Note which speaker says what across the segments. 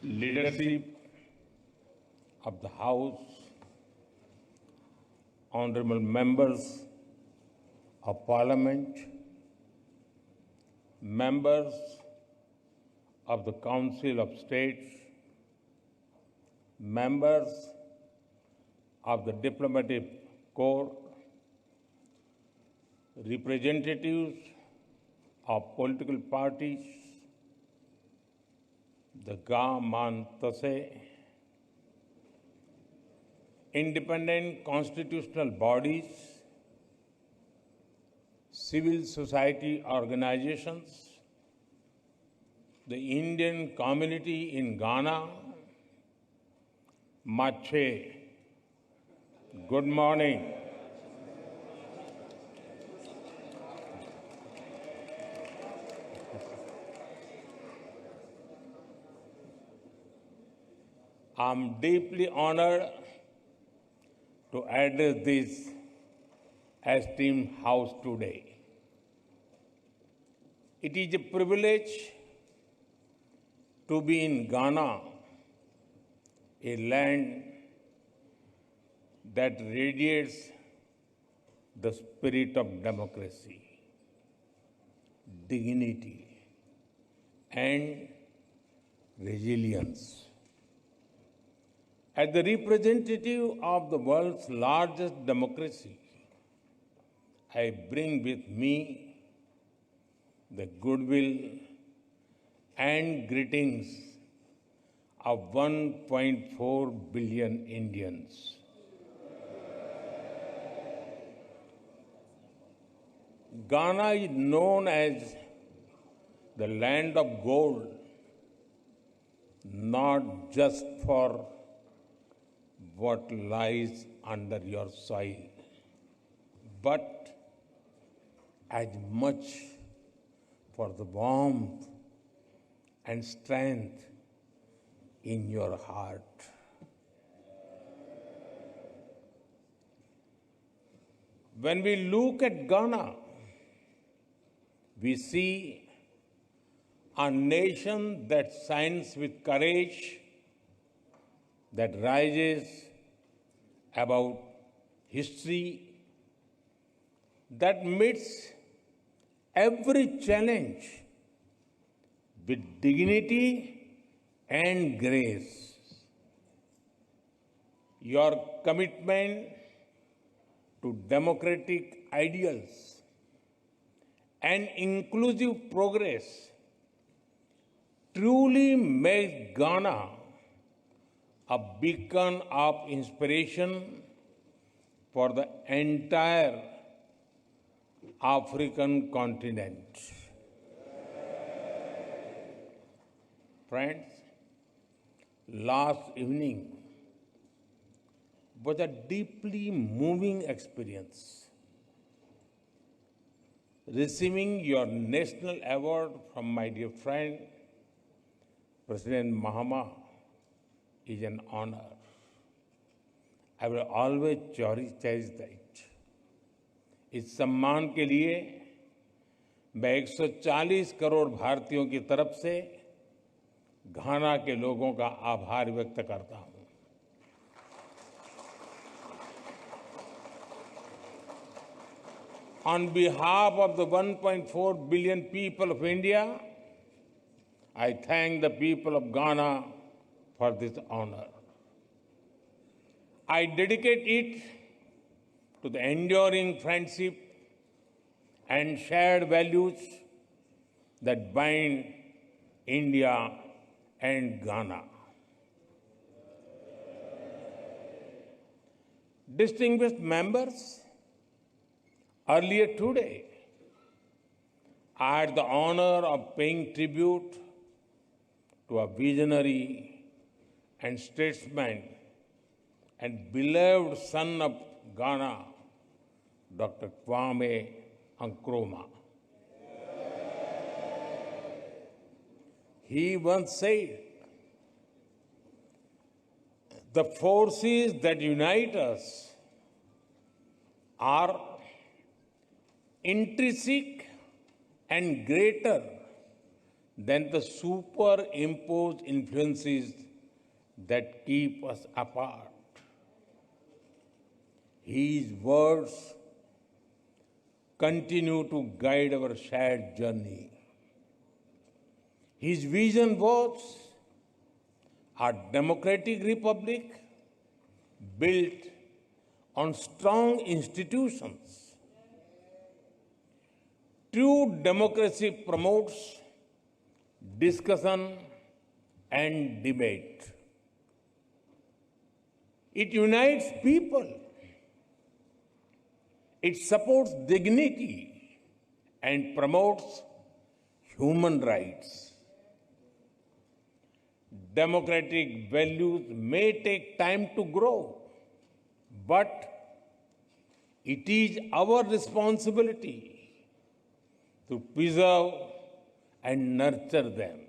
Speaker 1: leadership of the House, honorable members of Parliament, members of the Council of States, members of the Diplomatic Corps, representatives of political parties, the Gaman Tase, independent constitutional bodies, civil society organizations, the Indian community in Ghana, Mache, good morning. I'm deeply honored to address this esteemed House today. It is a privilege to be in Ghana, a land that radiates the spirit of democracy, dignity, and resilience. As the representative of the world's largest democracy, I bring with me the goodwill and greetings of 1.4 billion Indians. Ghana is known as the land of gold, not just for what lies under your soil, but as much for the warmth and strength in your heart. When we look at Ghana, we see a nation that shines with courage, that rises above history, that meets every challenge with dignity and grace. Your commitment to democratic ideals and inclusive progress truly makes Ghana a beacon of inspiration for the entire African continent. Friends, last evening was a deeply moving experience. Receiving your national award from my dear friend, President Mahama, is an honor. I will always cherish that. इस सम्मान के लिए मैं 140 करोड़ भारतीयों की तरफ से घाना के लोगों का आभार व्यक्त करता हूं। On behalf of the 1.4 billion people of India, I thank the people of Ghana for this honor. I dedicate it to the enduring friendship and shared values that bind India and Ghana. Distinguished members, earlier today, I had the honor of paying tribute to a visionary and statesman and beloved son of Ghana, Dr. Kwame Nkrumah. He once said, "The forces that unite us are intrinsic and greater than the superimposed influences that keep us apart. His words continue to guide our shared journey. His vision was a democratic republic built on strong institutions. True democracy promotes discussion and debate. It unites people. It supports dignity and promotes human rights. Democratic values may take time to grow, but it is our responsibility to preserve and nurture them.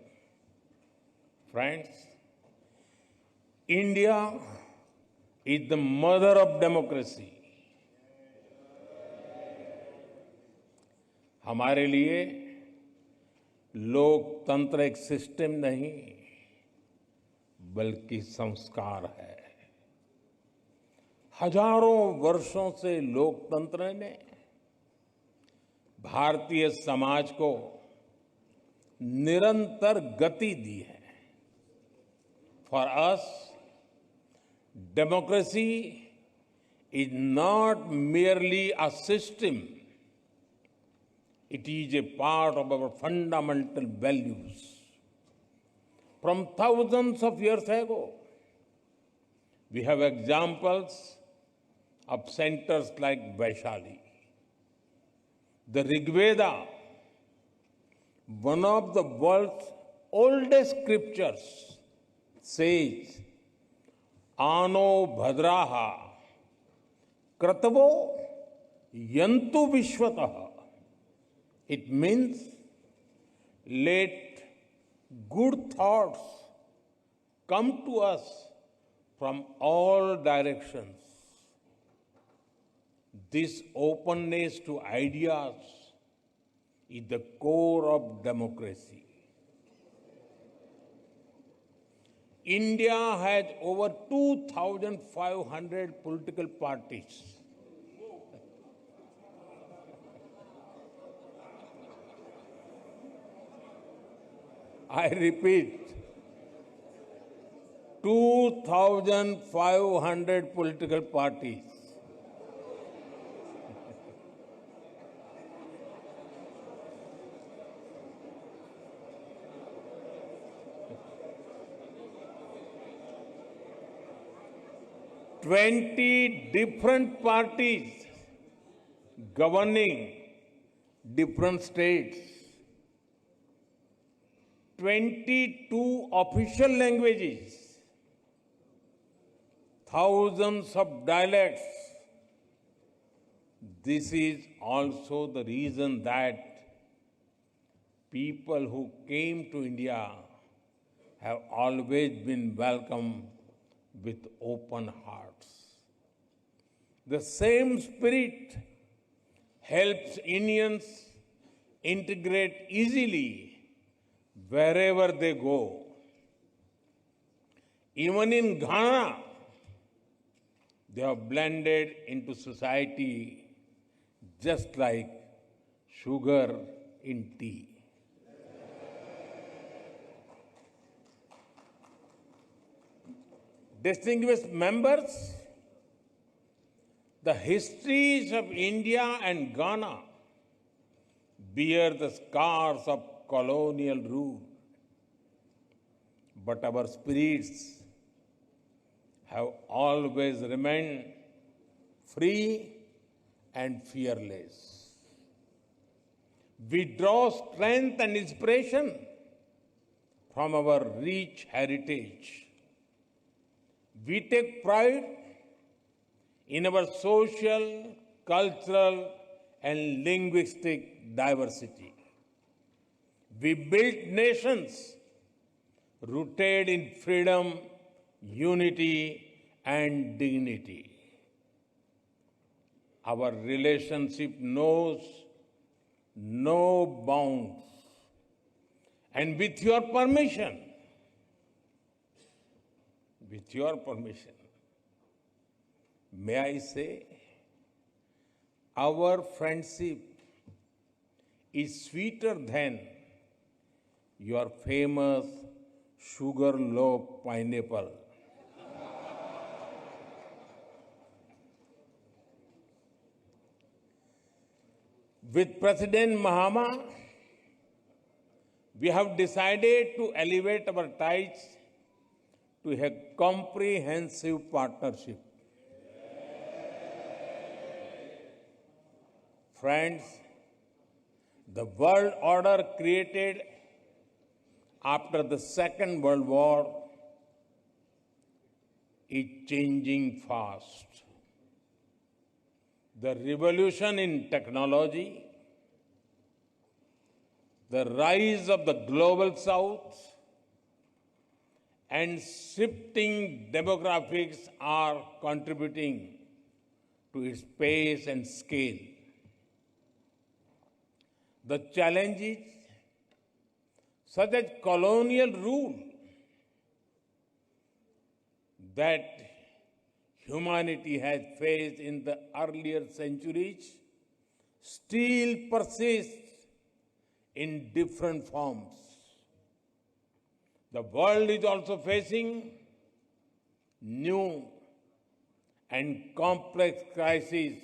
Speaker 1: Friends, India is the mother of democracy. हमारे लिए लोकतंत्र एक system नहीं बल्कि संस्कार है। हजारों वर्षों से लोकतंत्र ने भारतीय समाज को निरंतर गति दी है। For us democracy is not merely a system. It is a part of our fundamental values. From thousands of years ago, we have examples of centers like Vaishali. The Rig Veda, one of the world's oldest scriptures, says, Ano bhadraha kratavo yantu vishwataha. It means let good thoughts come to us from all directions. This openness to ideas is the core of democracy. India has over 2,500 political parties. I repeat, 2,500 political parties. Twenty different parties governing different states. 22 official languages, thousands of dialects. This is also the reason that people who came to India have always been welcomed with open hearts. The same spirit helps Indians integrate easily wherever they go. Even in Ghana, they have blended into society just like sugar in tea. Distinguished members, the histories of India and Ghana bear the scars of colonial rule, but our spirits have always remained free and fearless. We draw strength and inspiration from our rich heritage. We take pride in our social, cultural, and linguistic diversity. We built nations rooted in freedom, unity, and dignity. Our relationship knows no bounds, And with your permission, may I say, our friendship is sweeter than your famous sugar-loaf pineapple. With President Mahama, we have decided to elevate our ties to a comprehensive partnership. Friends, the world order created after the Second World War is changing fast. The revolution in technology, the rise of the global south, and shifting demographics are contributing to its pace and scale. The challenges, such as colonial rule, that humanity has faced in the earlier centuries, still persist in different forms. The world is also facing new and complex crises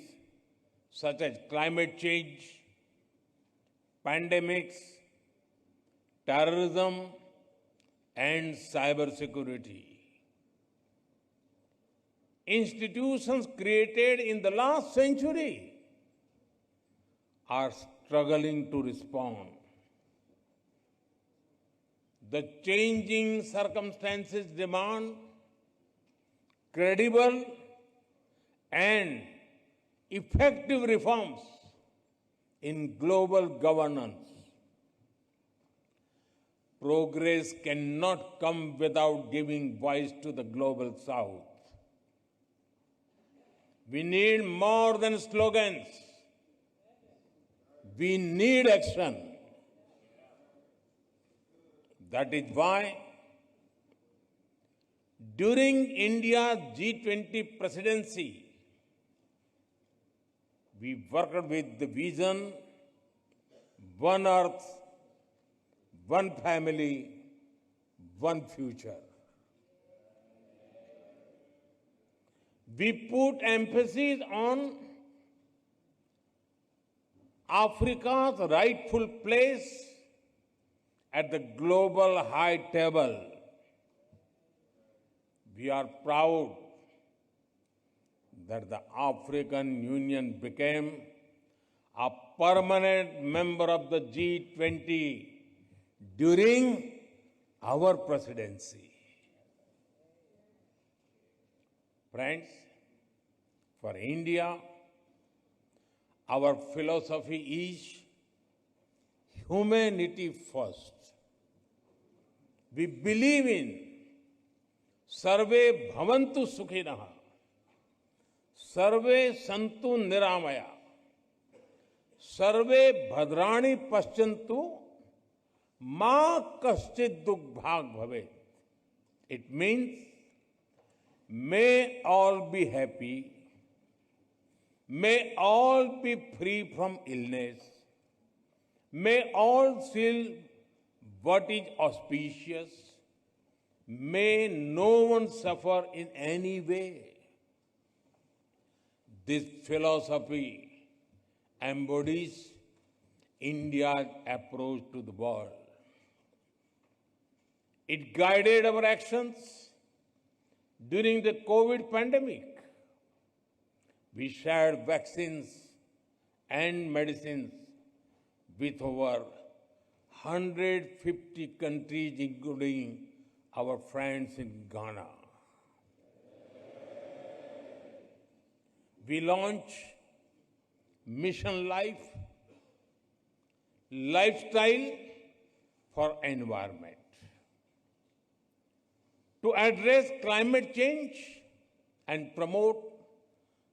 Speaker 1: such as climate change, pandemics, terrorism, and cybersecurity. Institutions created in the last century are struggling to respond. The changing circumstances demand credible and effective reforms in global governance. Progress cannot come without giving voice to the global south. We need more than slogans. We need action. That is why, during India's G20 presidency, we worked with the vision, one earth, one family, one future. We put emphasis on Africa's rightful place at the global high table. We are proud that the African Union became a permanent member of the G20 during our presidency. Friends, for India, our philosophy is humanity first. We believe in Sarve Bhavantu Sukhinah, Sarve Santu Niramaya, Sarve Bhadrani Paschantu, Ma Kaschid Dukh Bhag Bhavet. It means, may all be happy, may all be free from illness, may all feel what is auspicious, may no one suffer in any way. This philosophy embodies India's approach to the world. It guided our actions during the COVID pandemic. We shared vaccines and medicines with over 150 countries, including our friends in Ghana. We launched Mission Life, Lifestyle for Environment, to address climate change and promote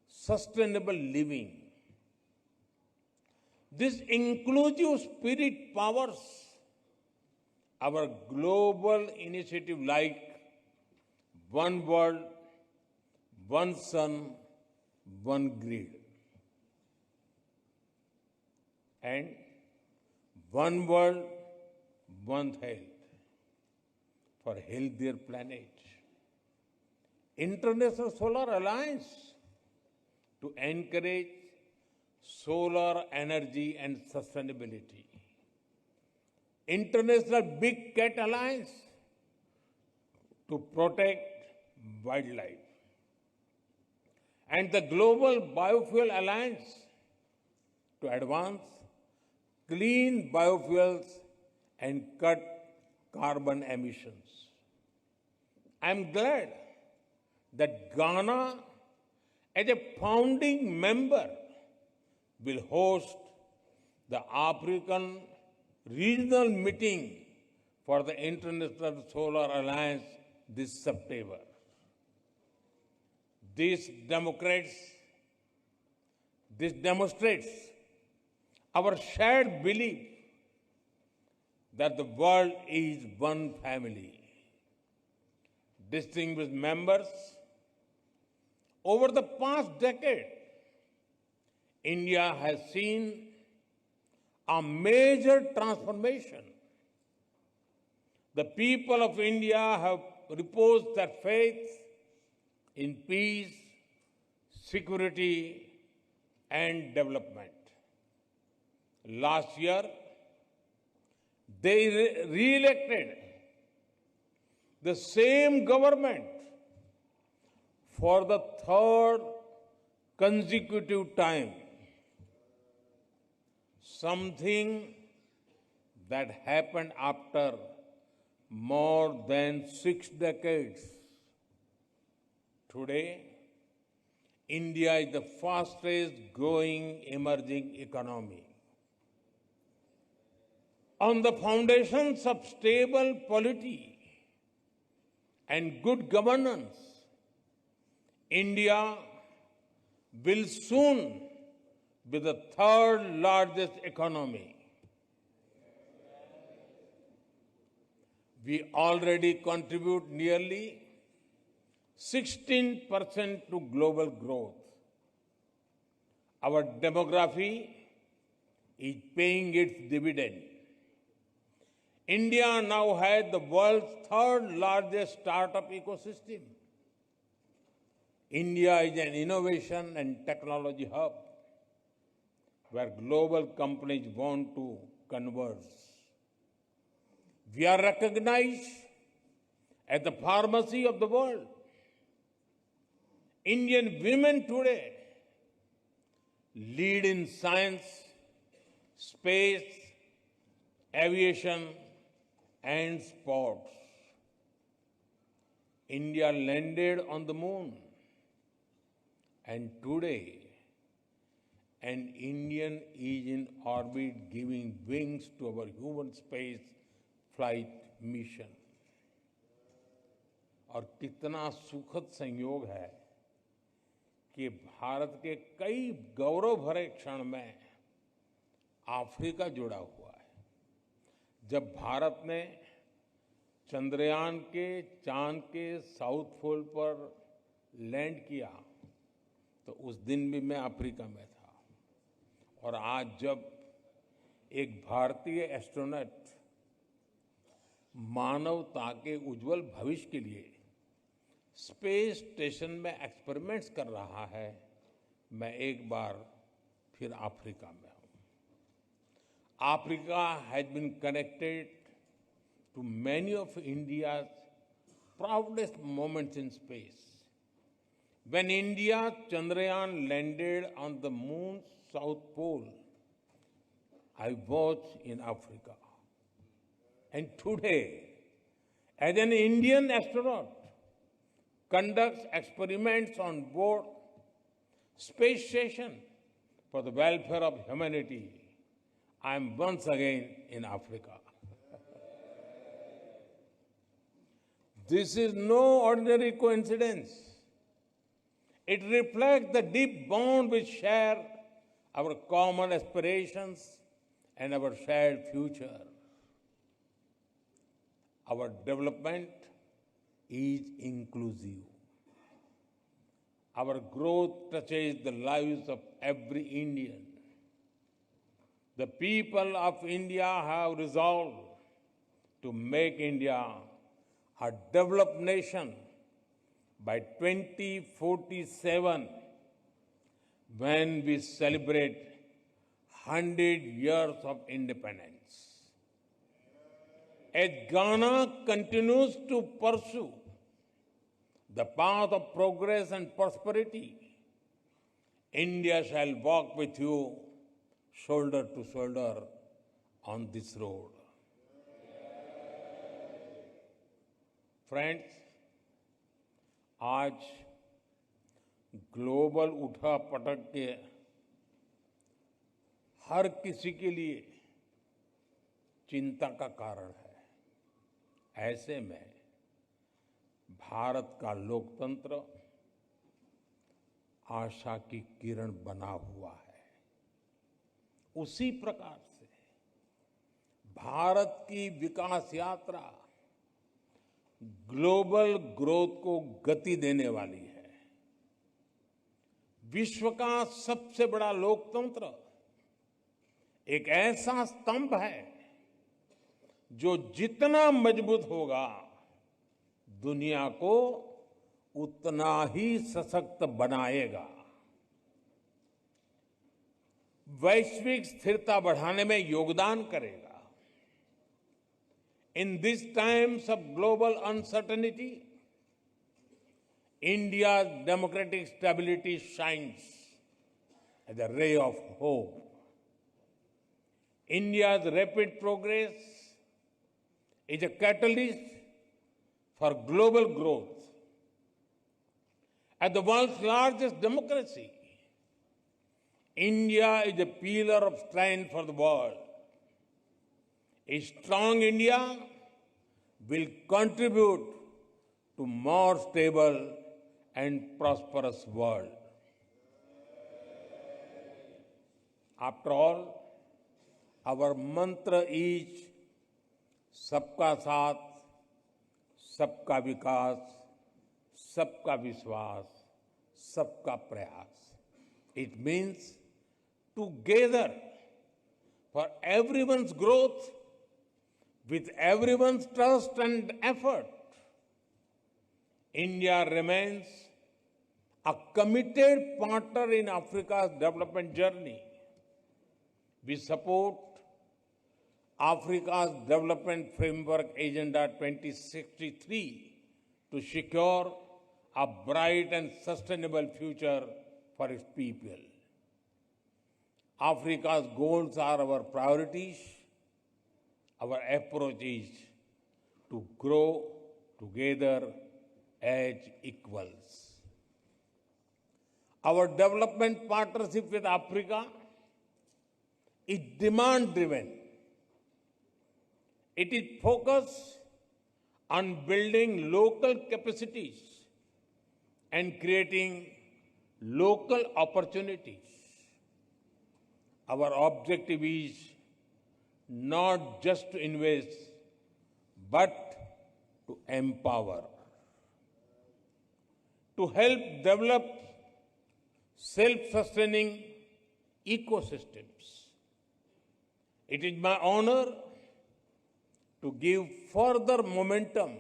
Speaker 1: sustainable living. This inclusive spirit powers our global initiative like One World, One Sun, One Grid, and One World, One Health for a healthier planet. International Solar Alliance to encourage solar energy and sustainability. International Big Cat Alliance to protect wildlife. And the Global Biofuel Alliance to advance clean biofuels and cut carbon emissions. I am glad that Ghana, as a founding member, will host the African regional meeting for the International Solar Alliance this September. This demonstrates our shared belief that the world is one family. Distinguished members, over the past decade, India has seen a major transformation. The people of India have reposed their faith in peace, security, and development. Last year, they re-elected the same government for the third consecutive time, something that happened after more than 6 decades. Today, India is the fastest growing emerging economy. On the foundations of stable polity and good governance, India will soon be the third largest economy. We already contribute nearly 16% to global growth. Our demography is paying its dividend. India now has the world's third largest startup ecosystem. India is an innovation and technology hub where global companies want to converge. We are recognized as the pharmacy of the world. Indian women today lead in science, space, aviation, and sports. India landed on the moon, and today an Indian is in orbit giving wings to our human space flight mission. और कितना सुखद संयोग है कि भारत के कई गौरव भरे क्षण में अफ्रीका जुड़ा हुआ है। जब भारत ने चंद्रयान के चांद के साउथ पोल पर लैंड किया तो उस दिन भी मैं अफ्रीका में था, और आज जब एक भारतीय एस्ट्रोनॉट मानवता के उज्जवल भविष्य के लिए स्पेस स्टेशन में एक्सपेरिमेंट्स कर रहा है, मैं एक बार फिर अफ्रीका में हूं। Africa has been connected to many of India's proudest moments in space. When India's Chandrayaan landed on the moon's south pole, I was in Africa. And today, as an Indian astronaut conducts experiments on board space station for the welfare of humanity, I am once again in Africa. This is no ordinary coincidence. It reflects the deep bond we share, our common aspirations, and our shared future. our development is inclusive. Our growth touches the lives of every Indian. The people of India have resolved to make India a developed nation by 2047, when we celebrate 100 years of independence. As Ghana continues to pursue the path of progress and prosperity, India shall walk with you shoulder to shoulder on this road. Friends, आज global उठापटक के हर किसी के लिए चिंता का कारण है। ऐसे में भारत का लोकतंत्र आशा की किरण बना हुआ है। उसी प्रकार से भारत की विकास यात्रा ग्लोबल ग्रोथ को गति देने वाली है। विश्व का सबसे बड़ा लोकतंत्र एक ऐसा स्तंभ है जो जितना मजबूत होगा, दुनिया को उतना ही सशक्त बनाएगा। वैश्विक स्थिरता बढ़ाने में योगदान करेगा। In these times of global uncertainty, India's democratic stability shines as a ray of hope. India's rapid progress is a catalyst for global growth. As the world's largest democracy, India is a pillar of strength for the world. A strong India will contribute to more stable and prosperous world. After all, our mantra is सबका साथ, सबका विकास, सबका विश्वास, सबका प्रयास. It means together for everyone's growth, with everyone's trust and effort. India remains a committed partner in Africa's development journey. We support Africa's Development Framework Agenda 2063 to secure a bright and sustainable future for its people. Africa's goals are our priorities. Our approach is to grow together as equals. Our development partnership with Africa is demand-driven. It is focused on building local capacities and creating local opportunities. Our objective is not just to invest, but to empower, to help develop self-sustaining ecosystems. It is my honor to give further momentum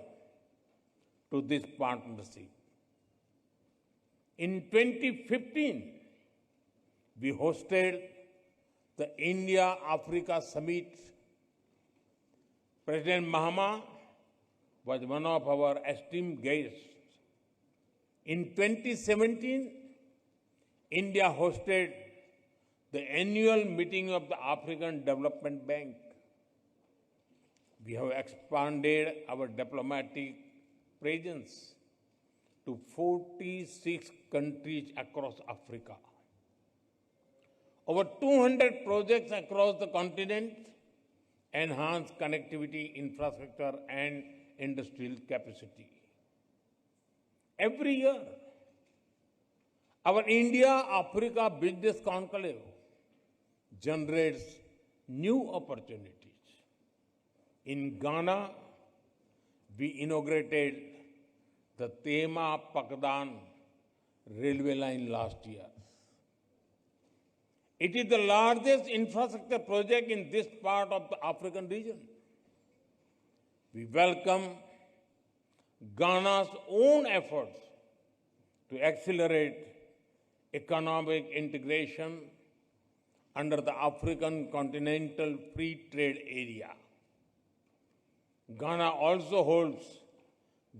Speaker 1: to this partnership. In 2015, we hosted the India-Africa Summit. President Mahama was one of our esteemed guests. In 2017, India hosted the annual meeting of the African Development Bank. We have expanded our diplomatic presence to 46 countries across Africa. Over 200 projects across the continent enhance connectivity, infrastructure, and industrial capacity. Every year, our India-Africa Business Conclave generates new opportunities. In Ghana, we inaugurated the Tema Pakdan railway line last year. It is the largest infrastructure project in this part of the African region. We welcome Ghana's own efforts to accelerate economic integration under the African Continental Free Trade Area. Ghana also holds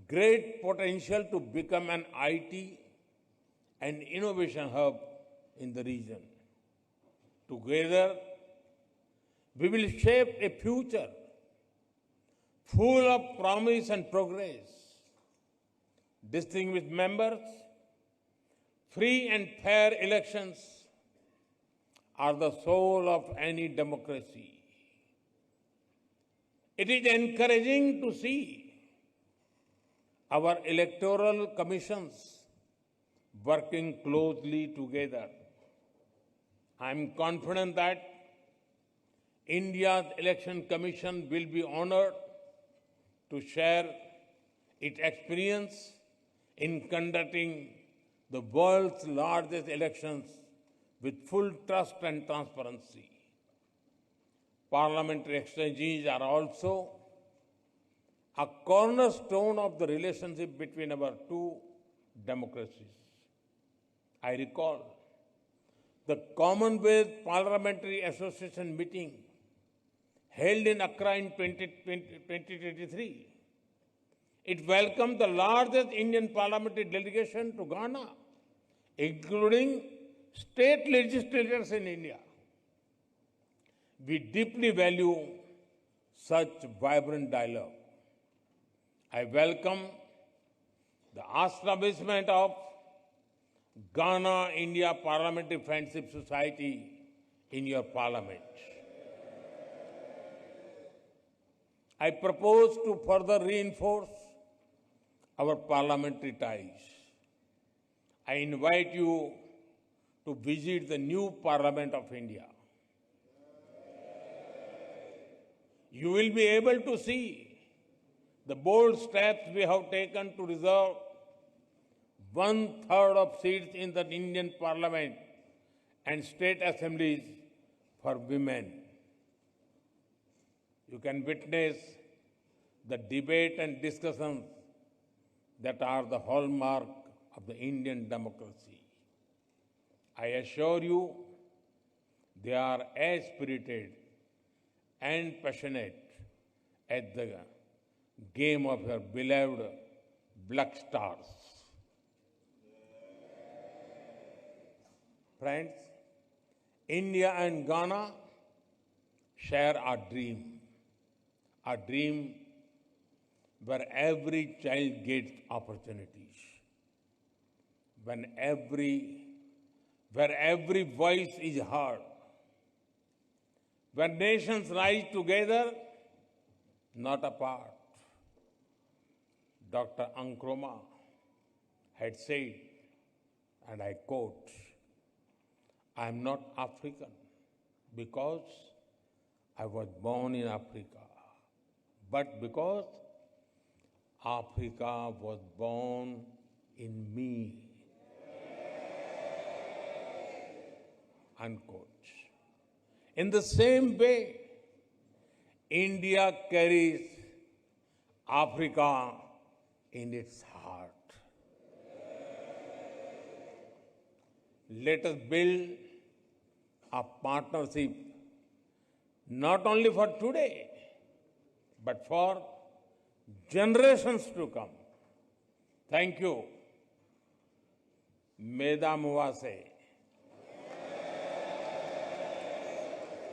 Speaker 1: great potential to become an IT and innovation hub in the region. Together, we will shape a future full of promise and progress. Distinguished members, free and fair elections are the soul of any democracy. It is encouraging to see our electoral commissions working closely together. I am confident that India's Election Commission will be honored to share its experience in conducting the world's largest elections with full trust and transparency. Parliamentary exchanges are also a cornerstone of the relationship between our two democracies. I recall the Commonwealth Parliamentary Association meeting held in Accra in 2023. It welcomed the largest Indian parliamentary delegation to Ghana, including state legislators in India. We deeply value such vibrant dialogue. I welcome the establishment of Ghana-India Parliamentary Friendship Society in your parliament. I propose to further reinforce our parliamentary ties. I invite you to visit the new Parliament of India. You will be able to see the bold steps we have taken to reserve 1/3 of seats in the Indian Parliament and state assemblies for women. You can witness the debate and discussions that are the hallmark of the Indian democracy. I assure you, they are as spirited and passionate as the game of your beloved Black Stars. Friends, India and Ghana share a dream where every child gets opportunities, where every voice is heard, where nations rise together, not apart. Dr. Nkrumah had said, and I quote, "I am not African because I was born in Africa, but because Africa was born in me." Unquote. In the same way, India carries Africa in its heart. Let us build a partnership not only for today, but for generations to come. Thank you. Meda Muwase.